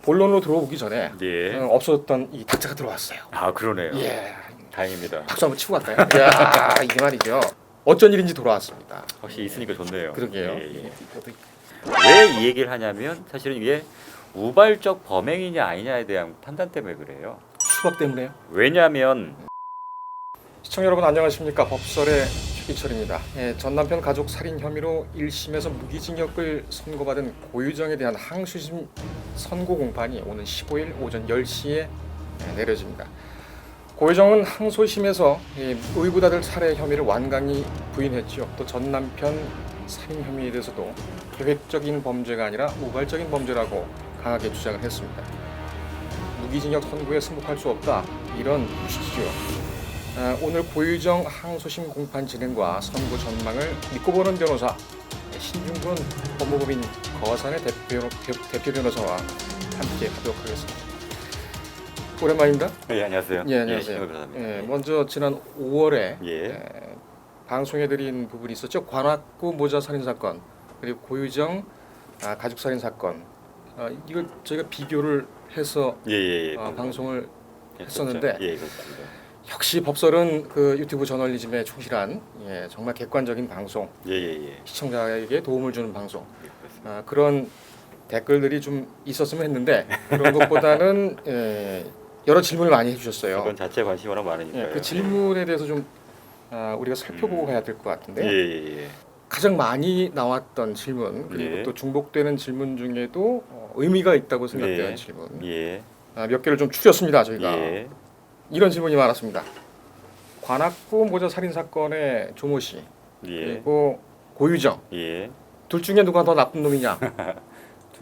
본론으로 들어오기 전에 예. 없었던 이 탁자가 들어왔어요. 아 그러네요. 예, 다행입니다. 박수 한번 치고 갈까요? 야, 이게 말이죠. 어쩐 일인지 돌아왔습니다. 확실히 있으니까 좋네요. 그러게요. 예, 예. 저도 왜 이 얘기를 하냐면 사실은 이게 우발적 범행이냐 아니냐에 대한 판단 때문에 그래요. 수박 때문에요. 왜냐하면 시청자 여러분 안녕하십니까? 법설의 최기철입니다. 전 남편 가족 살인 혐의로 1심에서 무기징역을 선고받은 고유정에 대한 항소심 선고 공판이 오는 15일 오전 10시에 내려집니다. 고유정은 항소심에서 의붓아들 살해 혐의를 완강히 부인했죠. 또 전 남편 살인 혐의에 대해서도 계획적인 범죄가 아니라 우발적인 범죄라고 강하게 주장을 했습니다. 무기징역 선고에 승복할 수 없다, 이런 취지죠. 오늘 고유정 항소심 공판 진행과 선고 전망을 믿고 보는 변호사 신중근 법무법인 거산의 대표 변호사와 함께 하도록 하겠습니다. 오랜만입니다. 예 안녕하세요. 예, 안녕하세요. 신동엽 변호사입니다. 예, 먼저 지난 5월에 예. 방송해드린 부분이 있었죠. 관악구 모자 살인 사건 그리고 고유정 가족 살인 사건. 이걸 저희가 비교를 해서 예. 방송을 했었죠. 했었는데 예 그렇습니다. 역시 법설은 그 유튜브 저널리즘에 충실한 정말 객관적인 방송, 예. 시청자에게 도움을 주는 방송, 예, 그렇습니다. 그런 댓글들이 좀 있었으면 했는데 그런 것보다는 여러 질문을 많이 해주셨어요. 그건 자체 관심이 워낙 많으니까요. 그 질문에 대해서 좀 우리가 살펴보고 가야 될 것 같은데 예. 가장 많이 나왔던 질문 그리고 예. 또 중복되는 질문 중에도 의미가 있다고 생각되는 예. 질문 예. 몇 개를 좀 추렸습니다. 저희가 예. 이런 질문이 많았습니다. 관악구 모자 살인 사건의 조모 씨 예. 그리고 고유정 예. 둘 중에 누가 더 나쁜 놈이냐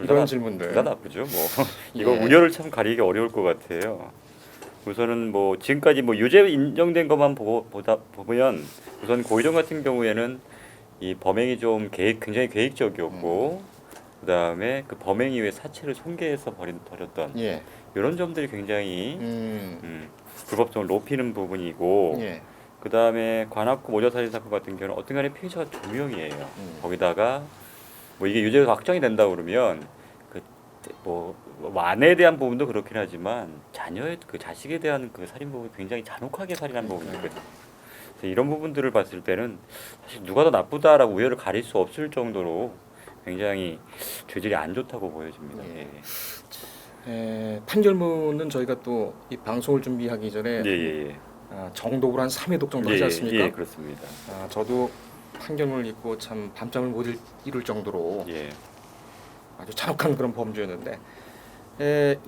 이런 둘 질문들. 다 나쁘죠. 뭐 이거 예. 우열을 참 가리기 어려울 것 같아요. 우선은 뭐 지금까지 뭐 유죄 인정된 것만 보면 우선 고유정 같은 경우에는 이 범행이 좀 굉장히 계획적이었고 그다음에 그 범행 이후에 사체를 손괴해서 버렸던 예. 이런 점들이 굉장히 음. 불법성을 높이는 부분이고 예. 그다음에 관악구 모자 살인 사건 같은 경우는 어떤간에 피해자가 2명이에요. 거기다가 뭐 이게 유죄가 확정이 된다 그러면 뭐 아내에 대한 부분도 그렇긴 하지만 자녀의 그 자식에 대한 그 살인 부분이 굉장히 잔혹하게 살인한 부분이거든요. 그래서 이런 부분들을 봤을 때는 사실 누가 더 나쁘다라고 우열을 가릴 수 없을 정도로 굉장히 죄질이 안 좋다고 보여집니다. 예. 판결문은 저희가 또 이 방송을 준비하기 전에 예. 정독을 한 3회독 정도 하지 않습니까? 예, 그렇습니다. 저도 판결문을 읽고 참 밤잠을 못 이룰 정도로 예. 아주 잔혹한 그런 범죄였는데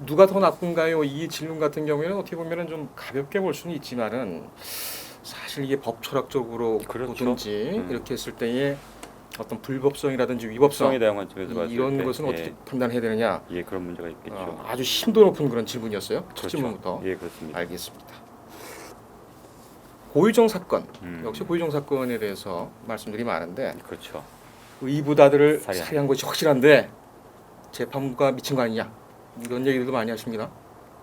누가 더 나쁜가요? 이 질문 같은 경우에는 어떻게 보면은 좀 가볍게 볼 수는 있지만은 사실 이게 법 철학적으로 그렇죠. 보든지 이렇게 했을 때의 어떤 불법성이라든지 위법성 성에 대한 관점에서 봤을 이런 때, 것은 예. 어떻게 판단해야 되느냐 그런 문제가 있겠죠. 아주 심도 높은 그런 질문이었어요. 첫 그렇죠. 질문부터. 예, 그렇습니다. 알겠습니다. 고유정 사건 역시 음. 고유정 사건에 대해서 말씀들이 많은데 그렇죠. 의붓아들을 살인. 살해한 것이 확실한데 재판부가 미친 거 아니냐 이런 얘기들도 많이 하십니다.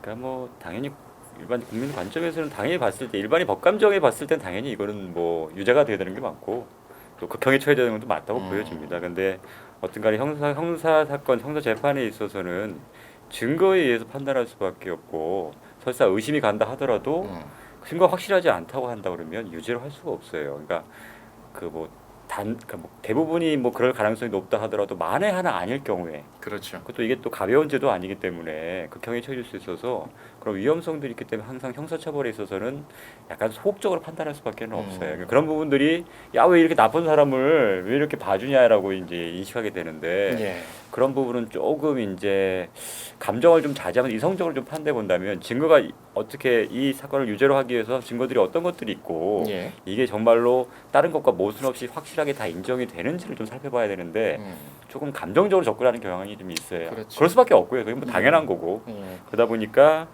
그러니까 뭐 당연히 일반 국민 관점에서는 당연히 봤을 때 일반이 법감정에 봤을 땐 당연히 이거는 뭐 유죄가 돼야 되는 게 많고 또 극형에 처해야 되는 것도 맞다고 보여집니다. 근데 어떤간에 형사 사건 형사 재판에 있어서는 증거에 의해서 판단할 수밖에 없고 설사 의심이 간다 하더라도 증거가 확실하지 않다고 한다 그러면 유죄를 할 수가 없어요. 그러니까 대부분이 뭐 그럴 가능성이 높다 하더라도 만에 하나 아닐 경우에 그렇죠. 그것도 이게 또 가벼운 죄도 아니기 때문에 극형에 처해질 수 있어서 그런 위험성들이 있기 때문에 항상 형사처벌에 있어서는 약간 소극적으로 판단할 수밖에 없어요. 그러니까 그런 부분들이 야 왜 이렇게 나쁜 사람을 왜 이렇게 봐주냐라고 이제 인식하게 되는데 그런 부분은 조금 이제 감정을 좀 자제하면 이성적으로 좀 판단해 본다면 증거가 어떻게 이 사건을 유죄로 하기 위해서 증거들이 어떤 것들이 있고 이게 정말로 다른 것과 모순 없이 확실하게 다 인정이 되는지를 좀 살펴봐야 되는데 조금 감정적으로 접근하는 경향이 좀 있어요. 그렇죠. 그럴 수밖에 없고요. 그게 뭐 당연한 거고 그러다 보니까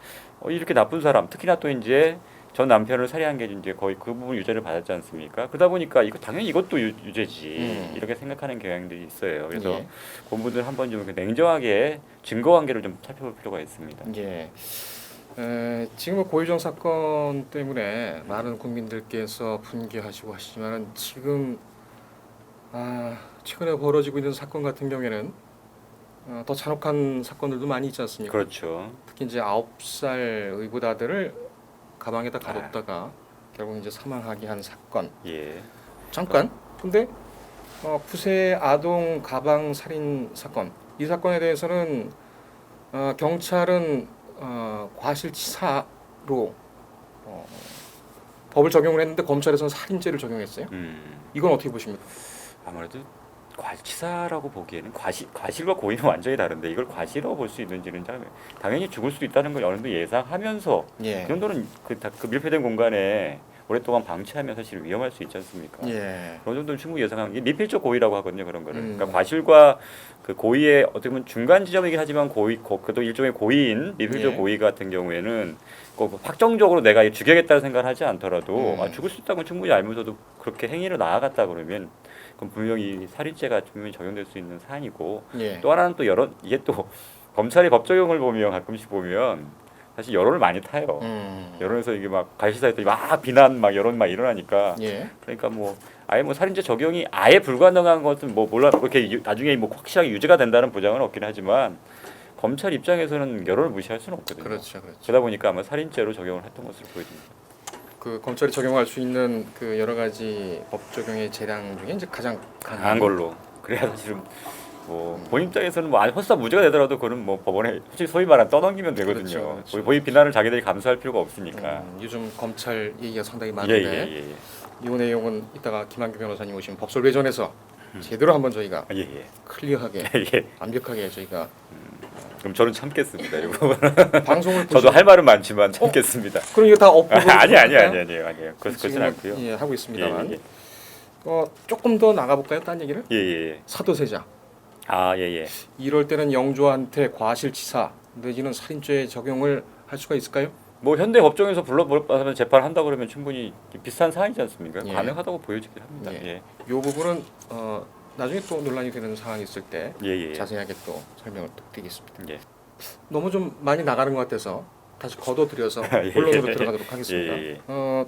이렇게 나쁜 사람 특히나 또 이제 전 남편을 살해한 게 이제 거의 그 부분 유죄를 받았지 않습니까? 그러다 보니까 이거 당연히 이것도 유죄지 이렇게 생각하는 경향들이 있어요. 그래서 본분들 한번 좀 냉정하게 증거 관계를 좀 살펴볼 필요가 있습니다. 지금 고유정 사건 때문에 많은 국민들께서 분개하시고 하시지만은 지금 최근에 벌어지고 있는 사건 같은 경우에는 더 잔혹한 사건들도 많이 있지 않습니까? 그렇죠. 특히 이제 9살 의붓아들을 가방에다 가뒀다가 결국 이제 사망하게 한 사건. 예. 잠깐. 근데 9세 아동 가방 살인 사건. 이 사건에 대해서는 경찰은 과실치사로 법을 적용을 했는데 검찰에서는 살인죄를 적용했어요. 이건 어떻게 보십니까? 아무래도 과실치사라고 보기에는 과실과 고의는 완전히 다른데 이걸 과실로 볼 수 있는지는 당연히 죽을 수도 있다는 걸 어느 정도 예상하면서 예. 그 정도는 그 밀폐된 공간에 오랫동안 방치하면 사실 위험할 수 있지 않습니까? 예. 어느 정도는 충분히 예상하는 게 미필적 고의라고 하거든요 그런 거를. 그러니까 음. 과실과 그 고의의 어떻게 보면 중간 지점이긴 하지만 그래도 일종의 고의인 미필적 예. 고의 같은 경우에는 꼭 확정적으로 내가 죽여야겠다는 생각을 하지 않더라도 죽을 수 있다고 충분히 알면서도 그렇게 행위를 나아갔다 그러면 그럼 분명히 살인죄가 분명히 적용될 수 있는 사안이고 예. 또 하나는 또 이게 또 검찰이 법 적용을 보면 가끔씩 보면 사실 여론을 많이 타요. 여론에서 이게 막 갈시사했더니 막 비난 막 여론 막 일어나니까 예. 그러니까 뭐 아예 뭐 살인죄 적용이 아예 불가능한 것은 뭐 몰라 그렇게 나중에 뭐 확실하게 유죄가 된다는 보장은 없긴 하지만 검찰 입장에서는 여론을 무시할 수는 없거든요. 그렇죠. 그렇죠. 그러다 보니까 아마 살인죄로 적용을 했던 것으로 보여집니다. 그 검찰이 적용할 수 있는 그 여러 가지 법 적용의 재량 중에 이제 가장 강한 걸로 그래야 사실은 뭐 본인 입장에서는 뭐 설사 무죄가 되더라도 그건 뭐 법원에 솔직히 소위 말하면 떠넘기면 되거든요. 그렇죠, 그렇죠. 본인 비난을 자기들이 감수할 필요가 없으니까. 요즘 검찰 얘기가 상당히 예, 많은데 예, 예, 이 내용은 이따가 김한규 변호사님 오시면 법설외전에서 제대로 한번 저희가 예, 예, 클리어하게 예. 완벽하게 저희가 그럼 저는 참겠습니다. 이거 방송을 저도 할 말은 많지만 참겠습니다. 그럼 이거 다 업고 아니에요. 그렇진 않고요. 예, 하고 있습니다만 예, 예. 조금 더 나가볼까요? 딴 얘기를? 예, 예. 사도세자 아, 예, 예. 이럴 때는 영조한테 과실치사 내지는 살인죄 적용을 할 수가 있을까요? 뭐 현대 법정에서 불러보면 재판을 한다 그러면 충분히 비슷한 사안이지 않습니까? 예. 가능하다고 보여지긴 합니다. 예. 예, 이 부분은 나중에 또 논란이 되는 상황이 있을 때 예, 예. 자세하게 또 설명을 또 드리겠습니다. 예. 너무 좀 많이 나가는 것 같아서 다시 걷어들여서 예. 본론으로 들어가도록 하겠습니다. 예, 예.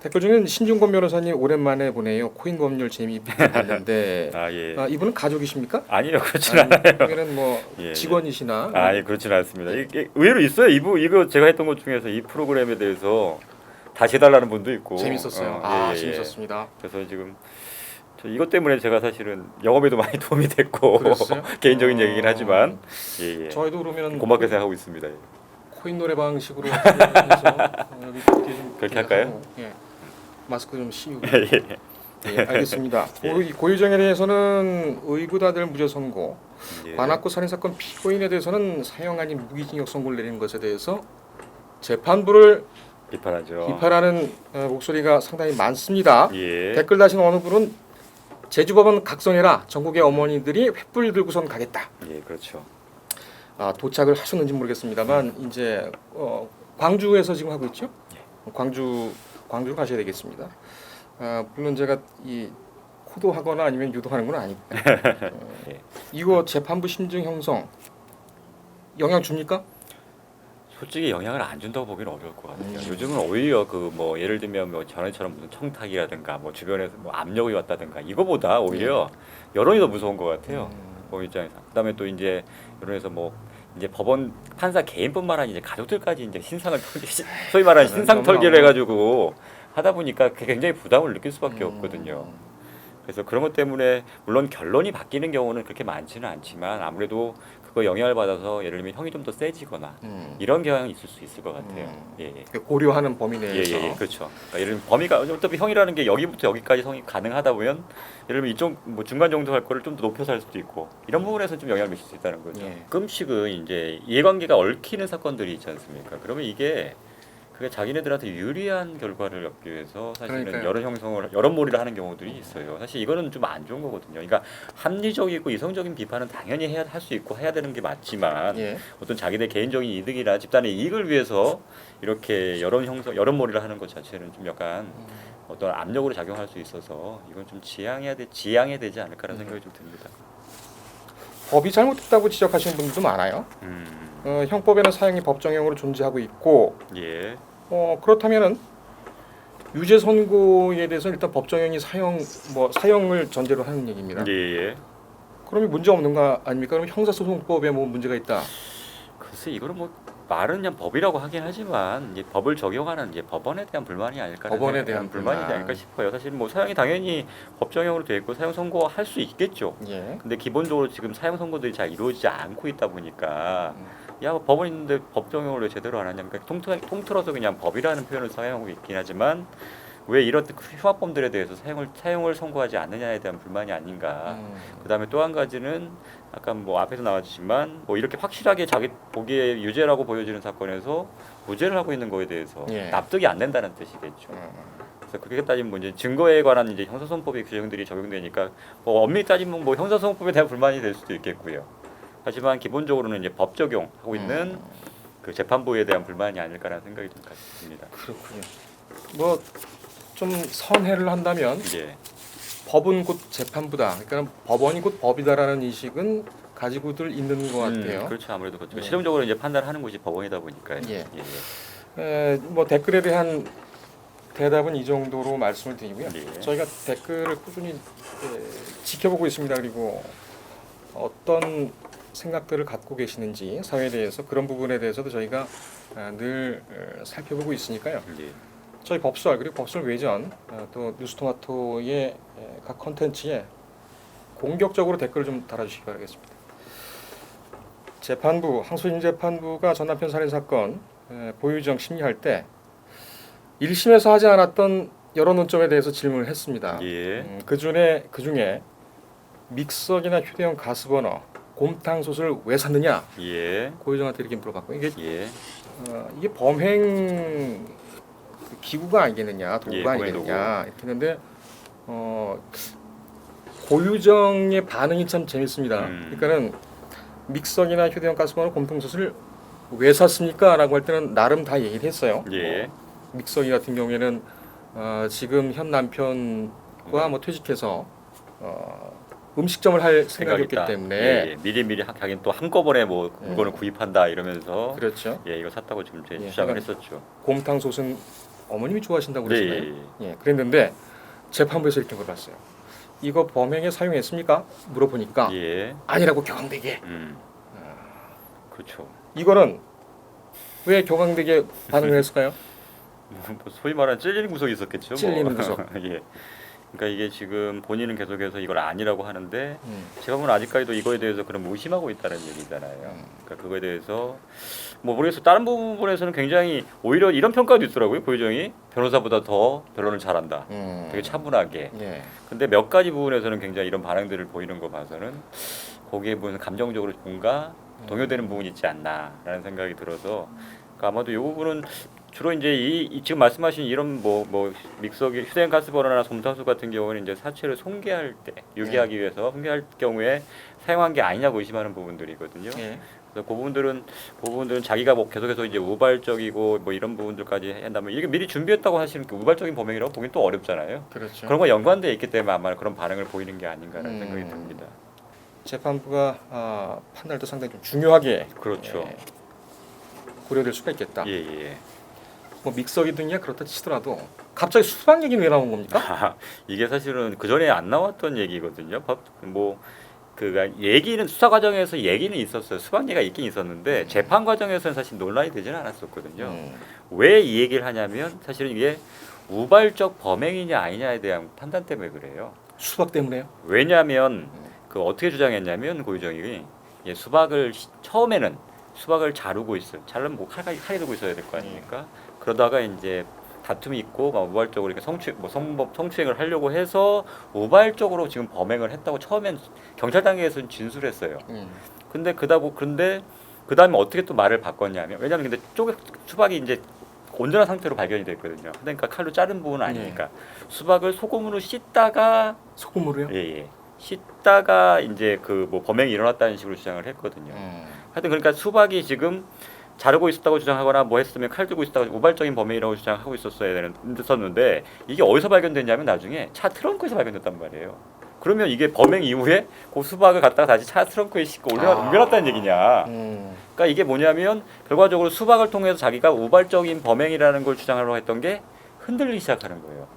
댓글 중에는 신중권 변호사님 오랜만에 보네요. 코인 법률 재미봤는데 아, 예. 이분은 가족이십니까? 아니요, 그렇진 않아요. 아니면 뭐 예, 예. 직원이시나? 예, 그렇진 않습니다. 이게 의외로 있어요. 이거 제가 했던 것 중에서 이 프로그램에 대해서 다시 해달라는 분도 있고. 재밌었어요. 예, 예. 재밌었습니다. 그래서 지금 이것 때문에 제가 사실은 영업에도 많이 도움이 됐고 그랬어요? 개인적인 얘기긴 하지만 예, 예. 저희도 그러면 고맙게 생각하고 있습니다. 예. 코인 노래방식으로 해서 여기 이렇게 좀 그렇게 할까요? 하고, 예. 마스크 좀 씌우고. 예, 예. 예, 알겠습니다. 예. 고유정에 대해서는 의붓아들 무죄 선고, 예. 관악구 살인 사건 피고인에 대해서는 사형 아닌 무기징역 선고를 내리는 것에 대해서 재판부를 비판하죠. 비판하는 목소리가 상당히 많습니다. 예. 댓글 다신 어느 분은 제주법원 각성해라. 전국의 어머니들이 횃불 들고선 가겠다. 예, 그렇죠. 도착을 하셨는지 모르겠습니다만 이제 광주에서 지금 하고 있죠. 광주 가셔야 되겠습니다. 물론 제가 이 호도하거나 아니면 유도하는 건 아니고 예. 이거 재판부 심증 형성 영향 줍니까? 솔직히 영향을 안 준다고 보기는 어려울 것 같아요. 요즘은 오히려 그 뭐 예를 들면 뭐 전에처럼 무슨 청탁이라든가 뭐 주변에서 뭐 압력이 왔다든가 이거보다 오히려 여론이 더 무서운 것 같아요. 뭐 입장에서. 그다음에 또 이제 여론에서 뭐 이제 법원 판사 개인뿐만 아니라 이제 가족들까지 이제 신상을 소위 말하는 신상 털기를 해가지고 하다 보니까 굉장히 부담을 느낄 수밖에 없거든요. 그래서 그런 것 때문에 물론 결론이 바뀌는 경우는 그렇게 많지는 않지만 아무래도 그거 영향을 받아서 예를 들면 형이 좀 더 세지거나 이런 경향이 있을 수 있을 것 같아요. 예, 예. 고려하는 범위 예, 내에서 예, 예, 그렇죠. 그러니까 예를 들면 범위가 어차피 형이라는 게 여기부터 여기까지 형이 가능하다 보면 예를 들면 이쪽 뭐 중간 정도 할 거를 좀 더 높여서 할 수도 있고 이런 부분에서 좀 영향을 미칠 수 있다는 거죠. 예. 가끔씩은 이제 이해관계가 얽히는 사건들이 있지 않습니까? 그러면 이게 그게 자기네들한테 유리한 결과를 얻기 위해서 사실은 그러니까요. 여론몰이를 하는 경우들이 있어요. 사실 이거는 좀 안 좋은 거거든요. 그러니까 합리적이고 이성적인 비판은 당연히 할 수 있고 해야 되는 게 맞지만 예. 어떤 자기네 개인적인 이득이나 집단의 이익을 위해서 이렇게 여론몰이를 하는 것 자체는 좀 약간 어떤 압력으로 작용할 수 있어서 이건 좀 지양해야 되지 않을까라는 생각이 좀 듭니다. 법이 잘못됐다고 지적하시는 분들도 많아요. 형법에는 사형이 법정형으로 존재하고 있고 예. 그렇다면은 유죄 선고에 대해서 일단 법정형이 사형을 전제로 하는 얘기입니다. 예. 그러면 문제 없는 거 아닙니까? 그럼 형사소송법에 뭐 문제가 있다. 글쎄 이거는 뭐 말은 그냥 법이라고 하긴 하지만 이제 법을 적용하는 이제 법원에 대한 불만이 아닐까. 법원에 대한 불만이지 불만. 않을까 싶어요. 사실 뭐 사형이 당연히 법정형으로 돼 있고 사형 선고할 수 있겠죠. 예. 근데 기본적으로 지금 사형 선고들이 잘 이루어지지 않고 있다 보니까 음. 야 법원 있는데 법정형을 왜 제대로 안 하냐. 그러니까 통틀어서 그냥 법이라는 표현을 사용하고 있긴 하지만 왜 이런 흉악범들에 대해서 사형을 선고하지 않느냐에 대한 불만이 아닌가. 그다음에 또 한 가지는 아까 뭐 앞에서 나왔지만 뭐 이렇게 확실하게 자기 보기에 유죄라고 보여지는 사건에서 무죄를 하고 있는 거에 대해서 예. 납득이 안 된다는 뜻이겠죠. 그래서 그렇게 따지면 뭐 이제 증거에 관한 이제 형사소송법의 규정들이 적용되니까 뭐 엄밀히 따지면 뭐 형사소송법에 대한 불만이 될 수도 있겠고요. 하지만 기본적으로는 이제 법 적용하고 있는 그 재판부에 대한 불만이 아닐까라는 생각이 좀 같습니다. 그렇군요. 뭐 좀 선회를 한다면 예. 법은 곧 재판부다. 그러니까 법원이 곧 법이다라는 인식은 가지고들 있는 것 같아요. 그렇죠. 아무래도 그렇죠. 예. 실용적으로 이제 판단하는 곳이 법원이다 보니까. 예. 뭐 댓글에 대한 대답은 이 정도로 말씀을 드리고요. 예. 저희가 댓글을 꾸준히 지켜보고 있습니다. 그리고 어떤 생각들을 갖고 계시는지 사회에 대해서 그런 부분에 대해서도 저희가 늘 살펴보고 있으니까요. 예. 저희 법설 그리고 법설 외전 또 뉴스토마토의 각 컨텐츠에 공격적으로 댓글을 좀 달아주시기 바라겠습니다. 재판부 항소심 재판부가 전 남편 살인 사건 보유정 심리할 때 1심에서 하지 않았던 여러 논점에 대해서 질문을 했습니다. 예. 그 중에 믹서기나 휴대용 가스버너, 곰탕솥을 왜 샀느냐 예. 고유정한테 이렇게 물어봤고 이게 예. 이게 범행 기구가 아니겠느냐, 도구가 예, 아니겠느냐 이렇게 했는데 고유정의 반응이 참 재밌습니다. 그러니까는 믹서기나 휴대용 가스버너, 곰탕솥을 왜 샀습니까? 라고 할 때는 나름 다 얘기를 했어요. 예. 믹서기 같은 경우에는 지금 현 남편과 뭐 퇴직해서 음식점을 할 생각이었기 생각이다. 때문에 예. 미리 하긴 또 한꺼번에 뭐 물건을 구입한다 이러면서 그렇죠. 예 이거 샀다고 좀 예, 주장을 그러니까 했었죠. 곰탕솥은 어머님이 좋아하신다고 네. 그러잖아요. 예, 그랬는데 재판부에서 이렇게 물어봤어요. 이거 범행에 사용했습니까? 물어보니까 예. 아니라고 격앙되게. 그렇죠. 이거는 왜 격앙되게 반응을 했을까요? 뭐 소위 말하는 찔리는 구석이 있었겠죠. 찔리는 구석. 예. 그러니까 이게 지금 본인은 계속해서 이걸 아니라고 하는데 음. 제가 보면 아직까지도 이거에 대해서 그런 무심하고 있다는 얘기잖아요. 그러니까 그거에 대해서 뭐 모르겠어요. 다른 부분에서는 굉장히 오히려 이런 평가도 있더라고요. 고유정이 변호사보다 더 변론을 잘한다. 되게 차분하게. 예. 근데 몇 가지 부분에서는 굉장히 이런 반응들을 보이는 거 봐서는 거기에 보면 감정적으로 뭔가 동요되는 부분이 있지 않나라는 생각이 들어서 그러니까 아마도 이 부분은 주로 이제 이 지금 말씀하신 이런 뭐 믹서기, 휴대용 가스버너나 곰탕솥 같은 경우는 이제 사체를 손괴할 때 유기하기 위해서 손괴할 경우에 사용한 게 아니냐고 의심하는 부분들이거든요. 예. 그래서 그 부분들은 자기가 뭐 계속해서 이제 우발적이고 뭐 이런 부분들까지 한다면 이게 미리 준비했다고 하시는 그 우발적인 범행이라고 보긴 또 어렵잖아요. 그렇죠. 그런 거 연관돼 있기 때문에 아마 그런 반응을 보이는 게 아닌가라는 생각이 듭니다. 재판부가 판단할 때 상당히 좀 중요하게 그렇죠. 고려될 수가 있겠다. 예. 뭐 믹서기 등이야 그렇다 치더라도 갑자기 수박 얘기는 왜 나온 겁니까? 이게 사실은 그 전에 안 나왔던 얘기거든요. 얘기는 수사 과정에서 얘기는 있었어요. 수박 얘기가 있긴 있었는데 재판 과정에서는 사실 논란이 되지는 않았었거든요. 왜 이 얘기를 하냐면 사실은 이게 우발적 범행이냐 아니냐에 대한 판단 때문에 그래요. 수박 때문에요? 왜냐하면 그 어떻게 주장했냐면 고유정이 처음에는 수박을 자르고 있어요. 자르면 뭐 칼이 들고 있어야 될 거 아닙니까? 그러다가 이제 다툼이 있고 막 우발적으로 이렇게 성추행을 하려고 해서 우발적으로 지금 범행을 했다고 처음엔 경찰 단계에서는 진술했어요. 근데 그 다음에 어떻게 또 말을 바꿨냐면 왜냐하면 근데 수박이 이제 온전한 상태로 발견이 됐거든요. 그러니까 칼로 자른 부분은 아니니까 수박을 소금으로 씻다가 소금으로요? 예. 씻다가 이제 그 뭐 범행이 일어났다는 식으로 주장을 했거든요. 하여튼 그러니까 수박이 지금 자르고 있었다고 주장하거나 뭐 했으면 칼 들고 있었다고 우발적인 범행이라고 주장하고 있었는데 이게 어디서 발견됐냐면 나중에 차 트렁크에서 발견됐단 말이에요. 그러면 이게 범행 이후에 그 수박을 갖다가 다시 차 트렁크에 싣고 옮겨놨다는 얘기냐. 그러니까 이게 뭐냐면 결과적으로 수박을 통해서 자기가 우발적인 범행이라는 걸 주장하려고 했던 게 흔들리기 시작하는 거예요.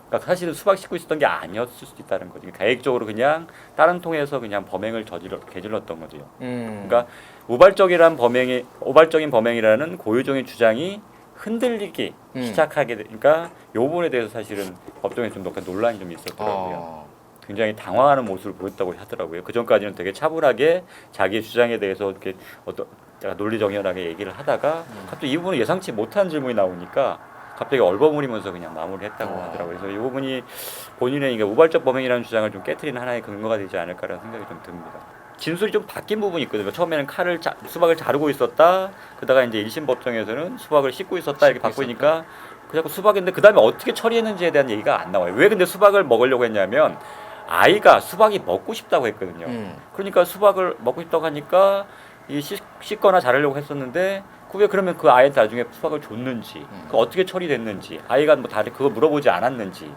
그러니까 사실은 수박 씻고 있었던 게 아니었을 수도 있다는 거죠. 그러니까 계획적으로 그냥 다른 통에서 그냥 범행을 저질렀던 거죠. 그러니까 우발적인 범행이라는 고유정의 주장이 흔들리기 시작하게 되니까 이 부분에 대해서 사실은 법정에 좀 약간 논란이 좀 있었더라고요. 굉장히 당황하는 모습을 보였다고 하더라고요. 그 전까지는 되게 차분하게 자기의 주장에 대해서 이렇게 어떤 논리정연하게 얘기를 하다가 갑자기 이 부분을 예상치 못한 질문이 나오니까 갑자기 얼버무리면서 그냥 마무리했다고 하더라고요. 그래서 이 부분이 본인의 그러니까 우발적 범행이라는 주장을 좀 깨트리는 하나의 근거가 되지 않을까라는 생각이 좀 듭니다. 진술이 좀 바뀐 부분이 있거든요. 처음에는 수박을 자르고 있었다. 그러다가 이제 1심 법정에서는 수박을 씻고 있었다 이렇게 바꾸니까 그냥 수박인데 그 다음에 어떻게 처리했는지에 대한 얘기가 안 나와요. 왜 근데 수박을 먹으려고 했냐면 아이가 수박이 먹고 싶다고 했거든요. 그러니까 수박을 먹고 싶다고 하니까 씻거나 자르려고 했었는데 왜 그러면 그 아이한테 나중에 수박을 줬는지 그 어떻게 처리됐는지 아이가 뭐 다른 그거 물어보지 않았는지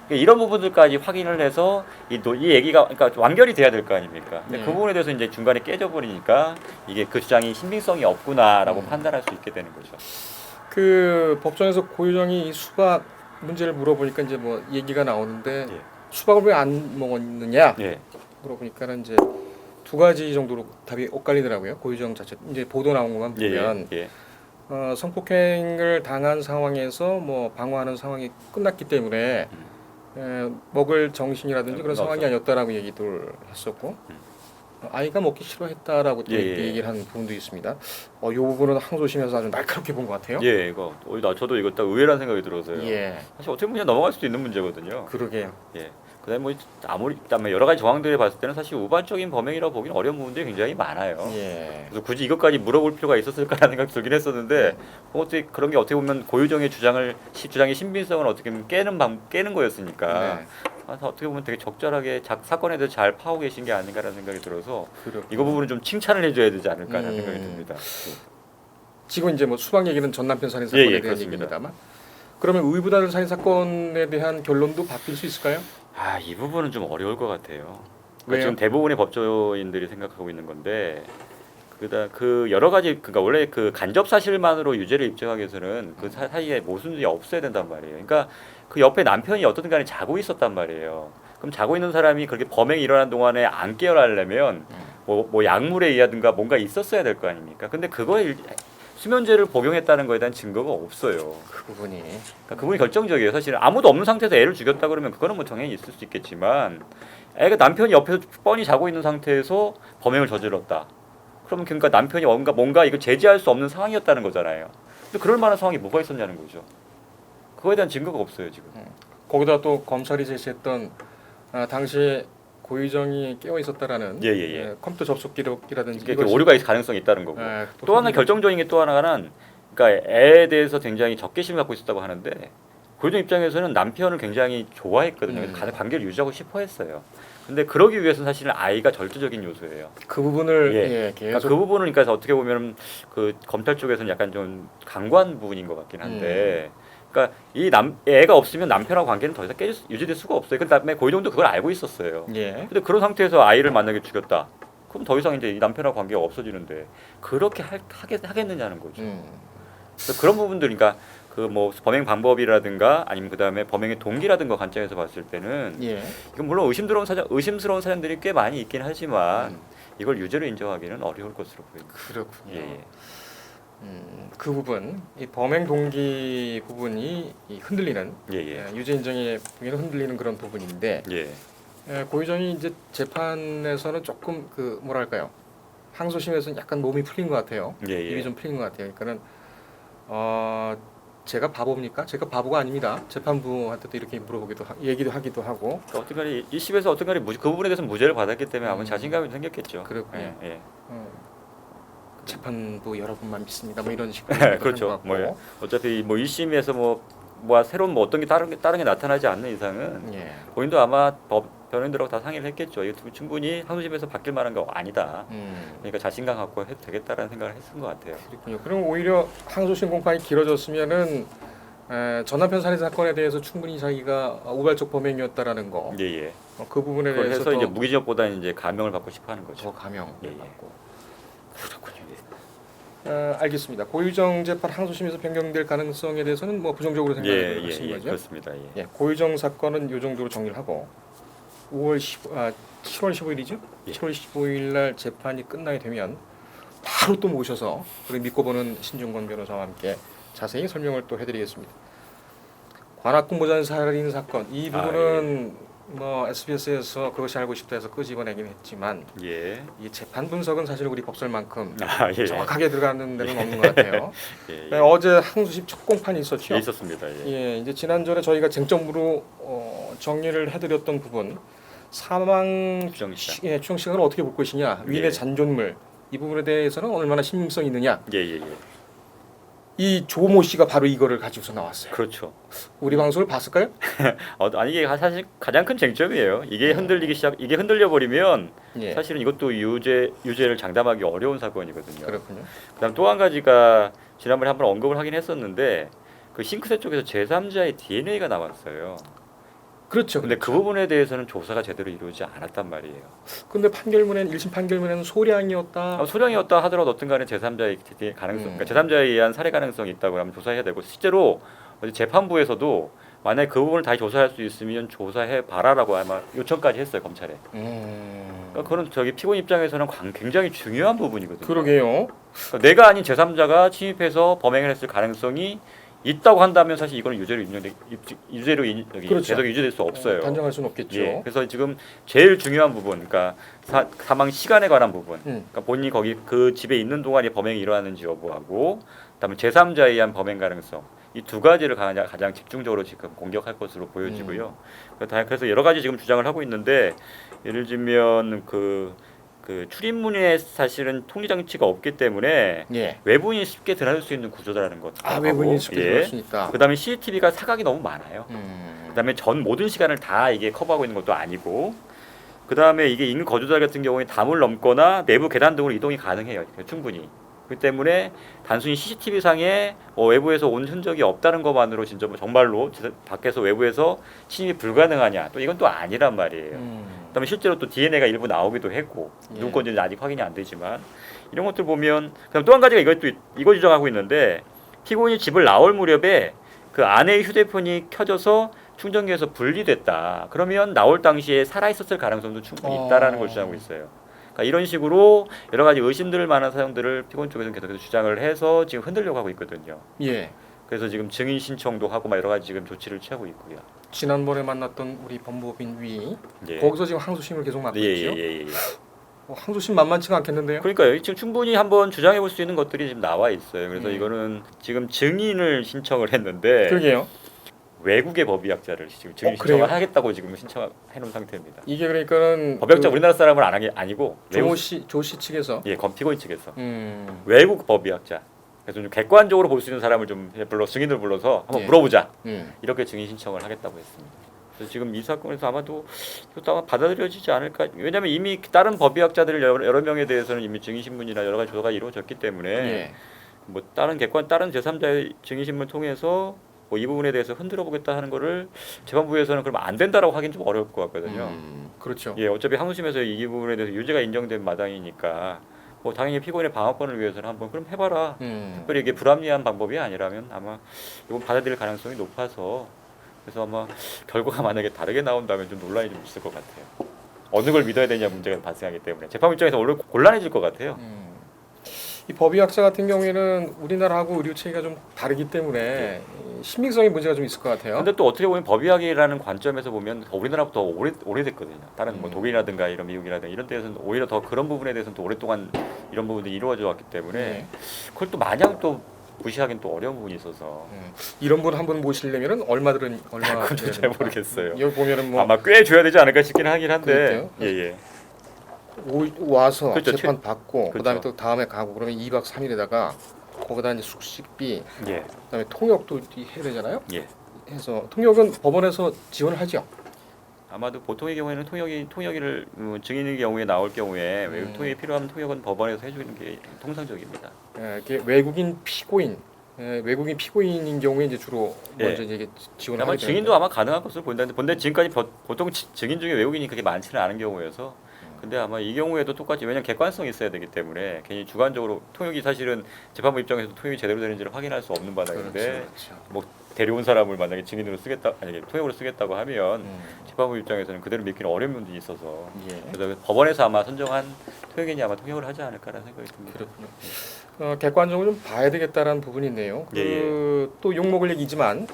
그러니까 이런 부분들까지 확인을 해서 이 얘기가 그러니까 완결이 돼야 될 거 아닙니까? 근데 그 부분에 대해서 이제 중간에 깨져버리니까 이게 그 주장이 신빙성이 없구나라고 판단할 수 있게 되는 거죠. 그 법정에서 고유정이 수박 문제를 물어보니까 이제 뭐 얘기가 나오는데 예. 수박을 왜 안 먹었느냐 예. 물어보니까는 이제 두 가지 정도로 답이 엇갈리더라고요. 고유정 자체 이제 보도 나온 것만 보면 성폭행을 당한 상황에서 뭐 방어하는 상황이 끝났기 때문에 먹을 정신이라든지 그런 상황이 아니었다라고 얘기를 했었고 아이가 먹기 싫어했다라고 또 얘기를 한 부분도 있습니다. 이 부분은 항소심에서 아주 날카롭게 본 것 같아요. 예, 저도 이거 딱 의외라는 생각이 들어서요. 예. 사실 어떻게 보면 넘어갈 수도 있는 문제거든요. 그러게요. 예. 그다음에 뭐 아무리 여러 가지 정황들을 봤을 때는 사실 우발적인 범행이라고 보기는 어려운 부분들이 굉장히 많아요. 예. 그래서 굳이 이것까지 물어볼 필요가 있었을까라는 생각이 들긴 했었는데 어떻게 그런 게 어떻게 보면 고유정의 주장의 신빙성을 어떻게 보면 깨는 거였으니까 그래서 어떻게 보면 되게 적절하게 사건에 대해서 잘 파고 계신 게 아닌가라는 생각이 들어서 이거 부분은 좀 칭찬을 해줘야 되지 않을까라는 생각이 듭니다. 지금 이제 뭐 수박 얘기는 전 남편 살인 사건에 대한 그렇습니다. 얘기입니다만 그러면 의붓아들 살인 사건에 대한 결론도 바뀔 수 있을까요? 이 부분은 좀 어려울 것 같아요. 왜요? 지금 대부분의 법조인들이 생각하고 있는 건데 그 여러 가지 그러니까 원래 그 간접 사실만으로 유죄를 입증하기 위해서는 그 사이에 모순이 없어야 된단 말이에요. 그러니까 그 옆에 남편이 어떻든 간에 자고 있었단 말이에요. 그럼 자고 있는 사람이 그렇게 범행이 일어난 동안에 안 깨어나려면 뭐 약물에 의하든가 뭔가 있었어야 될 거 아닙니까? 근데 그거에 수면제를 복용했다는 거에 대한 증거가 없어요. 그 부분이 그러니까 그분이 결정적이에요. 사실 아무도 없는 상태에서 애를 죽였다 그러면 그거는 뭐 정황이 있을 수 있겠지만 애가 남편이 옆에서 뻔히 자고 있는 상태에서 범행을 저질렀다. 그러면 그러니까 남편이 뭔가 이거 제지할 수 없는 상황이었다는 거잖아요. 근데 그럴 만한 상황이 뭐가 있었냐는 거죠. 그거에 대한 증거가 없어요 지금. 거기다 또 검찰이 제시했던 당시에 고유정이 깨어 있었다라는 컴퓨터 접속 기록이라든지 오류가 있을 가능성이 있다는 거고. 또 하나 결정적인 게 또 하나는 그러니까 애에 대해서 굉장히 적개심을 갖고 있었다고 하는데 고유정 입장에서는 남편을 굉장히 좋아했거든요. 그래서 관계를 유지하고 싶어했어요. 근데 그러기 위해서는 사실은 아이가 절대적인 요소예요. 그 부분을 계속 그러니까 그 부분은 그러니까 어떻게 보면 그 검찰 쪽에서는 약간 좀 강구한 부분인 것 같긴 한데. 그러니까 애가 없으면 남편하고 관계는 더 이상 유지될 수가 없어요. 그다음에 고유정도 그걸 알고 있었어요. 근데 그런 상태에서 아이를 만나게 죽였다. 그럼 더 이상 이제 이 남편하고 관계가 없어지는데 그렇게 하겠느냐는 거죠. 그래서 그런 부분들, 그러니까 그 뭐 범행 방법이라든가 아니면 그다음에 범행의 동기라든가 관점에서 봤을 때는 이건 물론 의심스러운 사정들이 꽤 많이 있긴 하지만 이걸 유죄로 인정하기는 어려울 것으로 보입니다. 그렇군요. 그 부분, 이 범행 동기 부분이 흔들리는 유죄 인정의 부분이 흔들리는 그런 부분인데 고유정이 이제 재판에서는 조금 그 뭐랄까요, 항소심에서는 약간 몸이 풀린 것 같아요. 입이 좀 풀린 것 같아요. 그러니까는 제가 바보입니까? 제가 바보가 아닙니다. 재판부한테도 이렇게 얘기도 하기도 하고. 그러니까 어떤간에 1심에서 어떤간에 그 부분에 대해서는 무죄를 받았기 때문에 아마 자신감이 생겼겠죠. 그렇군요. 재판부 여러분만 믿습니다. 뭐 이런 식으로. 그렇죠. 뭐 어차피 뭐 1심에서 뭐 새로운 뭐 어떤 게 다른 게 나타나지 않는 이상은 본인도 아마 변호인들하고 다 상의를 했겠죠. 이거 충분히 항소심에서 바뀔 만한 거 아니다. 그러니까 자신감 갖고 해도 되겠다라는 생각을 했은 것 같아요. 그렇군요. 그럼 오히려 항소심 공판이 길어졌으면은 전 남편 살인 사건에 대해서 충분히 자기가 우발적 범행이었다라는 거. 그 부분에 대해서 그래서 이제 무기징역보다는 이제 감형을 받고 싶어하는 거죠. 더 감형 받고. 그렇군요. 알겠습니다. 고유정 재판 항소심에서 변경될 가능성에 대해서는 뭐 부정적으로 생각하는 거죠? 그렇습니다. 예. 고유정 사건은 이 정도로 정리를 하고 7월 15일이죠? 예. 7월 15일 날 재판이 끝나게 되면 바로 또 모셔서 우리 믿고 보는 신중권 변호사와 함께 자세히 설명을 또 해드리겠습니다. 관악군 모자는 살인 사건 이 부분은 뭐 SBS에서 그것이 알고 싶다 해서 끄집어내긴 했지만 예. 이 재판 분석은 사실 우리 법설만큼 예. 정확하게 들어가는 데는 없는 것 같아요. 예. 네, 어제 항소심 첫 공판이 있었죠. 예, 있었습니다. 예. 예, 이제 지난주에 저희가 쟁점으로 정리를 해드렸던 부분 사망 추정시간. 추정시간을 어떻게 볼 것이냐 위인의 예. 잔존물 이 부분에 대해서는 얼마나 신빙성이 있느냐 예. 이 조모 씨가 바로 이거를 가지고서 나왔어요. 그렇죠. 우리 방송을 봤을까요? 아니 이게 사실 가장 큰 쟁점이에요. 이게 이게 흔들려 버리면 예, 사실은 이것도 유죄를 장담하기 어려운 사건이거든요. 그렇군요. 그다음 또 한 가지가 지난번에 한번 언급을 하긴 했었는데 그 싱크대 쪽에서 제3자의 DNA가 나왔어요. 그렇죠. 근데 그 부분에 대해서는 조사가 제대로 이루어지지 않았단 말이에요. 근데 판결문엔 1심 판결문에는 소량이었다. 소량이었다 하더라도 어떤간에 제3자의 가능성, 그러니까 제3자에 의한 살해 가능성이 있다고 하면 조사해야 되고 실제로 어제 재판부에서도 만약에 그 부분을 다시 조사할 수 있으면 조사해 봐라라고 아마 요청까지 했어요 검찰에. 그러니까 그건 저기 피고인 입장에서는 굉장히 중요한 부분이거든요. 그러게요. 그러니까 내가 아닌 제3자가 침입해서 범행을 했을 가능성이 있다고 한다면 사실 이거는 그렇죠. 계속 유죄될 수 없어요. 단정할 수는 없겠죠. 예, 그래서 지금 제일 중요한 부분, 그러니까 사망 시간에 관한 부분, 그러니까 본인이 거기 그 집에 있는 동안에 범행이 일어났는지 여부하고, 그다음에 제3자에 의한 범행 가능성, 이 두 가지를 가장 집중적으로 지금 공격할 것으로 보여지고요. 그래서 여러 가지 지금 주장을 하고 있는데, 예를 들면 그 출입문에 사실은 통리 장치가 없기 때문에 예. 외부인이 쉽게 들어갈 수 있는 구조라는 것. 외부인이 쉽게 들어갈 수 있다. 그다음에 CCTV가 사각이 너무 많아요. 그다음에 모든 시간을 다 이게 커버하고 있는 것도 아니고, 그다음에 이게 인근 거주자 같은 경우에 담을 넘거나 내부 계단 등으로 이동이 가능해요. 충분히. 그렇기 때문에 단순히 CCTV 상에 외부에서 온 흔적이 없다는 것만으로 진짜 정말로 밖에서 외부에서 침입이 불가능하냐? 또 이건 또 아니란 말이에요. 그다음에 실제로 또 DNA가 일부 나오기도 했고 누구 건지는 아직 확인이 안 되지만 이런 것들 보면 그다음 또 한 가지가 이거 주장하고 있는데 피고인이 집을 나올 무렵에 그 아내의 휴대폰이 켜져서 충전기에서 분리됐다. 그러면 나올 당시에 살아 있었을 가능성도 충분히 있다라는 걸 주장하고 있어요. 그러니까 이런 식으로 여러 가지 의심들 만한 사정들을 피고인 쪽에서는 계속해서 주장을 해서 지금 흔들려고 하고 있거든요. 예. 그래서 지금 증인 신청도 하고 막 여러 가지 지금 조치를 취하고 있고요. 지난번에 만났던 우리 법무법인 위 예. 거기서 지금 항소심을 계속 맡고 있죠. 예. 항소심 만만치가 않겠는데요. 그러니까요. 지금 충분히 한번 주장해 볼 수 있는 것들이 지금 나와 있어요. 그래서 예. 이거는 지금 증인을 신청을 했는데 그러게요. 외국의 법의학자를 지금 증인 그래요? 신청을 하겠다고 지금 신청해 놓은 상태입니다. 이게 그러니까는 법의학자 우리나라 사람은 아니고 조씨 측에서 피고인 측에서 외국 법의학자. 그래서 좀 객관적으로 볼 수 있는 사람을 좀 증인을 불러서 한번 예. 물어보자. 이렇게 증인 신청을 하겠다고 했습니다. 그래서 지금 이 사건에서 아마도 이것도 아마 받아들여지지 않을까. 왜냐하면 이미 다른 법의학자들 여러 명에 대해서는 이미 증인 신문이나 여러 가지 조사가 이루어졌기 때문에 예. 뭐 다른 제3자의 증인 신문 통해서 뭐 이 부분에 대해서 흔들어 보겠다 하는 거를 재판부에서는 그럼 안 된다라고 하긴 좀 어려울 것 같거든요. 그렇죠. 예, 어차피 항소심에서 이 부분에 대해서 유죄가 인정된 마당이니까 뭐 당연히 피고인의 방어권을 위해서는 한번 그럼 해봐라. 특별히 이게 불합리한 방법이 아니라면 아마 이건 받아들일 가능성이 높아서 그래서 아마 결과가 만약에 다르게 나온다면 좀 논란이 좀 있을 것 같아요. 어느 걸 믿어야 되냐 문제가 발생하기 때문에 재판 입장에서 오히려 곤란해질 것 같아요. 이 법의학자 같은 경우에는 우리나라하고 의료 체계가 좀 다르기 때문에 이 신빙성의 문제가 좀 있을 것 같아요. 근데 또 어떻게 보면 법의학이라는 관점에서 보면 오리나라보다 오래됐거든요. 다른 뭐 독일이라든가 이런 미국이라든가 이런 데서는 오히려 더 그런 부분에 대해서는 또 오랫동안 이런 부분들이 이루어져 왔기 때문에 그걸 또 마냥 또 무시하기는 또 어려운 부분이 있어서 이런 분 한 분 모시려면은 얼마 그건 잘 모르겠어요. 여기 보면은 뭐 아마 꽤 줘야 되지 않을까 싶긴 하긴 한데 그럴까요? 예. 와서 그렇죠. 재판 받고 그렇죠. 그다음에 또 다음에 가고 그러면 2박 3일에다가 거기다 이제 숙식비 예. 그다음에 통역도 해야 되잖아요. 예. 해서 통역은 법원에서 지원을 하죠. 아마도 보통의 경우에는 통역을 증인의 경우에 나올 경우에 외국 통역이 필요하면 통역은 법원에서 해주는 게 통상적입니다. 이게 외국인 피고인인 경우에 이제 주로 예. 먼저 이제 지원을 아마 하게 증인도 아마 가능한 것으로 보인다는데 근데 지금까지 보통 증인 중에 외국인이 그렇게 많지는 않은 경우여서 근데 아마 이 경우에도 똑같이 왜냐면 객관성이 있어야 되기 때문에 괜히 주관적으로 통역이 사실은 재판부 입장에서 통역이 제대로 되는지를 확인할 수 없는 바닥인데 그렇죠. 뭐 데려온 사람을 만약에 증인으로 쓰겠다 아니 통역으로 쓰겠다고 하면 음. 재판부 입장에서는 그대로 믿기는 어려운 부분이 있어서 예. 그래서 법원에서 아마 선정한 통역인이 아마 통역을 하지 않을까라는 생각이 듭니다. 그렇군요. 객관적으로 좀 봐야 되겠다라는 부분이 있네요. 또 욕먹을 얘기지만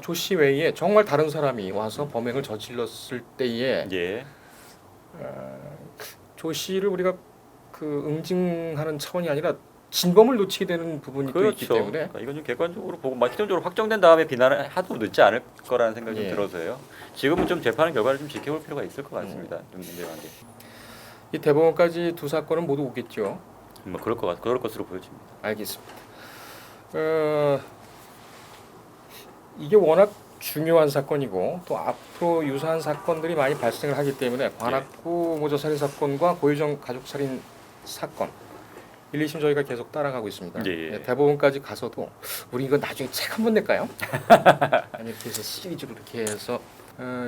조 씨 외에 정말 다른 사람이 와서 범행을 저질렀을 때에 예. 조 씨를 우리가 그 응징하는 차원이 아니라 진범을 놓치게 되는 부분이 또 있기 그렇죠. 때문에 그러니까 이건 좀 객관적으로 보고 실질적으로 확정된 다음에 비난을 하도 늦지 않을 거라는 생각이 예. 좀 들어서요. 지금은 좀 재판 결과를 좀 지켜볼 필요가 있을 것 같습니다. 좀 문제한 게. 이 대법원까지 두 사건은 모두 오겠죠. 뭐 그럴 것으로 보여집니다. 알겠습니다. 이게 워낙 중요한 사건이고 또 앞으로 유사한 사건들이 많이 발생을 하기 때문에 관악구 모조 살인 사건과 고유정 가족 살인 사건 1, 2심 저희가 계속 따라가고 있습니다. 예. 대법원까지 가서도 우리 이거 나중에 책 한 번 낼까요? 아니 이렇게 해서 시리즈로 이렇게 해서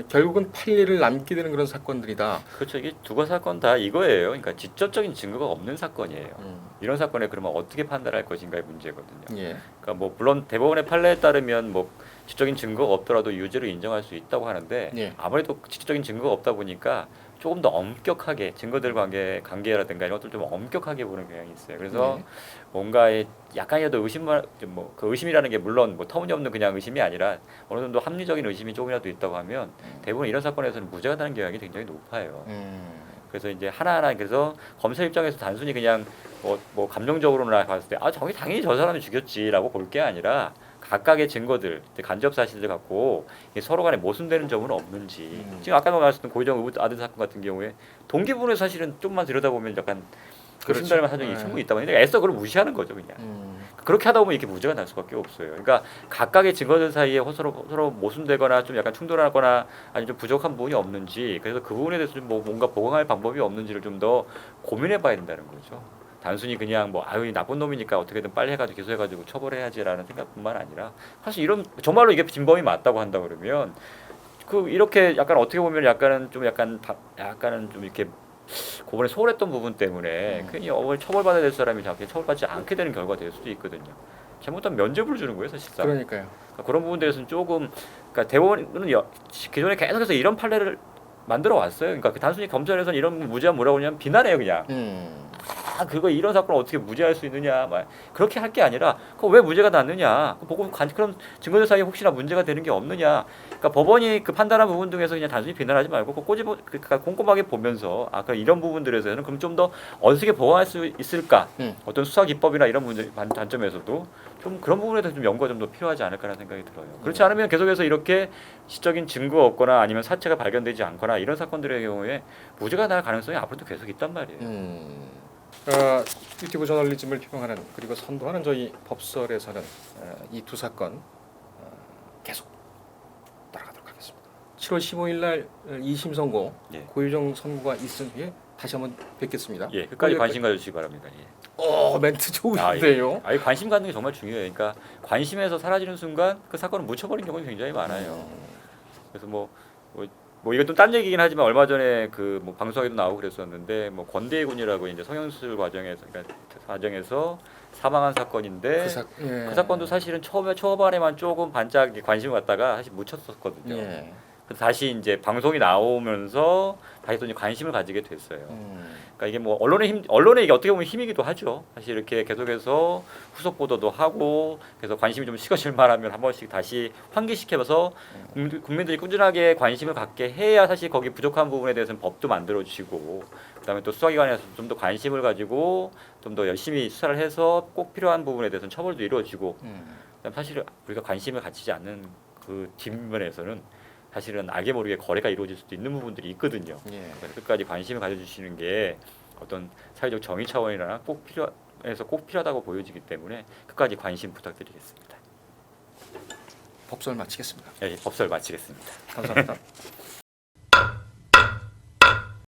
결국은 판례를 남기게 되는 그런 사건들이다. 그렇죠. 이게 두 사건 다 이거예요. 그러니까 직접적인 증거가 없는 사건이에요. 이런 사건에 그러면 어떻게 판단할 것인가의 문제거든요. 예. 그러니까 뭐 물론 대법원의 판례에 따르면 뭐 직접적인 증거가 없더라도 유죄로 인정할 수 있다고 하는데 예. 아무래도 직접적인 증거가 없다 보니까 조금 더 엄격하게 증거들 관계라든가 이런 것들 좀 엄격하게 보는 경향이 있어요. 그래서 예. 뭔가에 약간이라도 그 의심이라는 게 물론 뭐 터무니없는 그냥 의심이 아니라 어느 정도 합리적인 의심이 조금이라도 있다고 하면 대부분 이런 사건에서는 무죄가 나는 경향이 굉장히 높아요. 그래서 이제 하나하나 그래서 검사 입장에서 단순히 그냥 뭐 감정적으로나 봤을 때 저기 당연히 저 사람이 죽였지라고 볼 게 아니라 각각의 증거들, 간접 사실들 갖고 서로 간에 모순되는 점은 없는지 지금 아까 말씀드린 고유정 아들 사건 같은 경우에 동기부여 사실은 좀만 들여다보면 약간 의심될 사정이 충분히 있다고 하는데 애써 그걸 무시하는 거죠 그냥. 그렇게 하다 보면 이렇게 무죄가 날 수밖에 없어요. 그러니까 각각의 증거들 사이에 서로 모순되거나 좀 약간 충돌하거나 아니면 좀 부족한 부분이 없는지 그래서 그 부분에 대해서 좀 뭔가 보강할 방법이 없는지를 좀 더 고민해봐야 된다는 거죠. 단순히 그냥 나쁜 놈이니까 어떻게든 빨리 해가지고 기소해가지고 처벌해야지라는 생각뿐만 아니라 사실 이런 정말로 이게 진범이 맞다고 한다 그러면 이렇게 약간 어떻게 보면 약간은 좀 이렇게 그번에 소홀했던 부분 때문에 괜히 처벌받아야 될 사람이 처벌받지 않게 되는 결과가 될 수도 있거든요. 잘못하면 면죄부를 주는 거예요, 사실상. 그러니까요. 그런 부분에 대해서는 조금 대법원은 기존에 계속해서 이런 판례를 만들어 왔어요. 그러니까 단순히 검찰에서는 이런 무죄한 뭐라고 그러냐면 비난해요, 그냥. 그거 이런 사건을 어떻게 무죄할 수 있느냐, 그렇게 할 게 아니라 그거 왜 무죄가 났느냐, 보고 그럼 증거들 사이에 혹시나 문제가 되는 게 없느냐. 그러니까 법원이 판단한 부분 중에서 그냥 단순히 비난하지 말고 꼼꼼하게 보면서 그럼 이런 부분들에서는 그럼 좀 더 어떻게 보완할 수 있을까? 어떤 수사 기법이나 이런 문제 단점에서도 좀 그런 부분에 대해서 좀 연구가 좀 더 필요하지 않을까라는 생각이 들어요. 그렇지 않으면 계속해서 이렇게 시적인 증거가 없거나 아니면 사체가 발견되지 않거나 이런 사건들의 경우에 무죄가 날 가능성이 앞으로도 계속 있단 말이에요. 유튜브 저널리즘을 표방하는 그리고 선도하는 저희 법설에서는 이 두 사건 계속 따라가도록 하겠습니다. 7월 15일 날 2심 선고 예. 고유정 선고가 있은 후에 다시 한번 뵙겠습니다. 예, 끝까지 관심 가져주시기 바랍니다. 예. 멘트 좋으신데요. 관심 갖는 게 정말 중요해요. 그러니까 관심에서 사라지는 순간 그 사건을 묻혀버린 경우가 굉장히 많아요. 그래서 뭐 이건 또 딴 얘기긴 하지만 얼마 전에 방송에도 나오고 그랬었는데 권대희 군이라고 이제 성형수술 과정에서 사망한 사건인데 그 사건도 사실은 초반에만 조금 반짝 관심을 갖다가 사실 묻혔었거든요. 예. 그래서 다시 이제 방송이 나오면서 다시 또 이제 관심을 가지게 됐어요. 그러니까 이게 언론의 이게 어떻게 보면 힘이기도 하죠. 사실 이렇게 계속해서 후속 보도도 하고 그래서 관심이 좀 식어질 만하면 한 번씩 다시 환기시켜서 국민들이 꾸준하게 관심을 갖게 해야 사실 거기 부족한 부분에 대해서는 법도 만들어지고 그다음에 또 수사기관에서 좀 더 관심을 가지고 좀 더 열심히 수사를 해서 꼭 필요한 부분에 대해서는 처벌도 이루어지고 그다음 사실 우리가 관심을 갖지 않는 그 뒷면에서는 사실은 알게 모르게 거래가 이루어질 수도 있는 부분들이 있거든요. 그래서 끝까지 관심을 가져주시는 게 어떤 사회적 정의 차원이나 꼭 필요하다고 보여지기 때문에 끝까지 관심 부탁드리겠습니다. 법설 마치겠습니다. 예, 법설 마치겠습니다. 감사합니다.